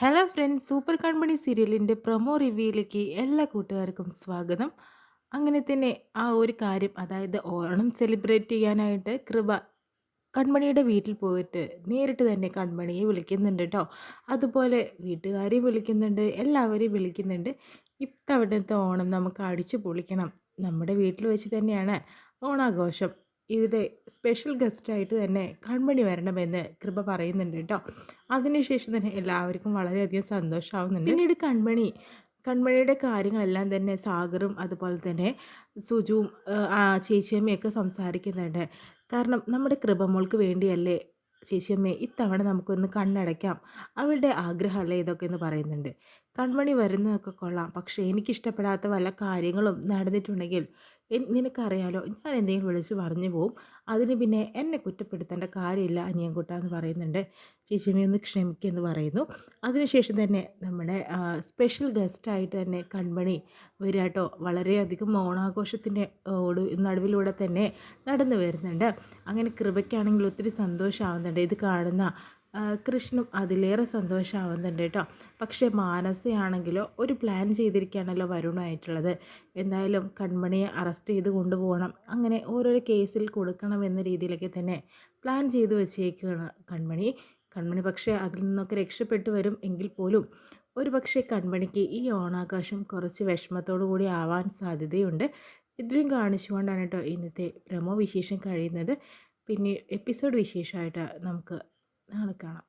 Hello friends, super കൺമണി സീരിയലിൻ്റെ promo റിവ്യൂയിലേക്ക് എല്ലാ കൂട്ടുകാർക്കും സ്വാഗതം. അങ്ങനെ തന്നെ ആ ഒരു കാര്യം, അതായത് ഓണം സെലിബ്രേറ്റ് ചെയ്യാനായിട്ട് കൃപ കൺമണിയുടെ വീട്ടിൽ പോയിട്ട് നേരിട്ട് തന്നെ കൺമണിയെ വിളിക്കുന്നുണ്ട് കേട്ടോ. അതുപോലെ വീട്ടുകാരെയും വിളിക്കുന്നുണ്ട്, എല്ലാവരെയും വിളിക്കുന്നുണ്ട്. ഇത്തവണത്തെ ഓണം നമുക്ക് അടിച്ചു പൊളിക്കണം. നമ്മുടെ വീട്ടിൽ വെച്ച് തന്നെയാണ് ഓണാഘോഷം. ഇതിലെ സ്പെഷ്യൽ ഗസ്റ്റായിട്ട് തന്നെ കൺമണി വരണമെന്ന് കൃപ പറയുന്നുണ്ട് കേട്ടോ. അതിനുശേഷം തന്നെ എല്ലാവർക്കും വളരെയധികം സന്തോഷമാവുന്നുണ്ട്. പിന്നീട് കൺമണിയുടെ കാര്യങ്ങളെല്ലാം തന്നെ സാഗറും അതുപോലെ തന്നെ സുജുവും ചേച്ചിയമ്മയൊക്കെ സംസാരിക്കുന്നുണ്ട്. കാരണം നമ്മുടെ കൃപമോൾക്ക് വേണ്ടിയല്ലേ ചേച്ചിയമ്മേ, ഇത്തവണ നമുക്കൊന്ന് കണ്ണടയ്ക്കാം, അവളുടെ ആഗ്രഹമല്ലേ ഇതൊക്കെ എന്ന് പറയുന്നുണ്ട്. കൺമണി വരുന്നതൊക്കെ കൊള്ളാം, പക്ഷേ എനിക്കിഷ്ടപ്പെടാത്ത വല്ല കാര്യങ്ങളും നടന്നിട്ടുണ്ടെങ്കിൽ നിനക്കറിയാലോ, ഞാൻ എന്തെങ്കിലും വിളിച്ച് പറഞ്ഞു പോവും. അതിന് പിന്നെ എന്നെ കുറ്റപ്പെടുത്തേണ്ട കാര്യമില്ല അനിയൻകുട്ട എന്ന് പറയുന്നുണ്ട്. ചേച്ചിയമ്മ ഒന്ന് ക്ഷമിക്കുമെന്ന് പറയുന്നു. അതിനുശേഷം തന്നെ നമ്മുടെ സ്പെഷ്യൽ ഗസ്റ്റായിട്ട് തന്നെ കൺമണി വരിക കേട്ടോ. വളരെയധികം ഓണാഘോഷത്തിൻ്റെ നടുവിലൂടെ തന്നെ നടന്നു വരുന്നുണ്ട്. അങ്ങനെ കൃപയ്ക്കാണെങ്കിൽ ഒത്തിരി സന്തോഷമാവുന്നുണ്ട്. ഇത് കാണുന്ന കൃഷ്ണനും അതിലേറെ സന്തോഷമാവുന്നുണ്ട് കേട്ടോ. പക്ഷേ മാനസയാണെങ്കിലോ ഒരു പ്ലാൻ ചെയ്തിരിക്കുകയാണല്ലോ വരുണായിട്ടുള്ളത്. എന്തായാലും കൺമണിയെ അറസ്റ്റ് ചെയ്ത് കൊണ്ടുപോകണം, അങ്ങനെ ഓരോരോ കേസിൽ കൊടുക്കണം എന്ന രീതിയിലൊക്കെ തന്നെ പ്ലാൻ ചെയ്ത് വെച്ചേക്കുകയാണ് കൺമണി പക്ഷേ അതിൽ നിന്നൊക്കെ രക്ഷപ്പെട്ടു വരും എങ്കിൽ പോലും ഒരു പക്ഷേ കൺമണിക്ക് ഈ ഓണാഘോഷം കുറച്ച് വിഷമത്തോടു കൂടി ആവാൻ സാധ്യതയുണ്ട്. ഇത്രയും കാണിച്ചുകൊണ്ടാണ് കേട്ടോ ഇന്നത്തെ പ്രമോ വിശേഷം കഴിയുന്നത്. പിന്നെ എപ്പിസോഡ് വിശേഷമായിട്ട് നമുക്ക് നാളെ കാണാം.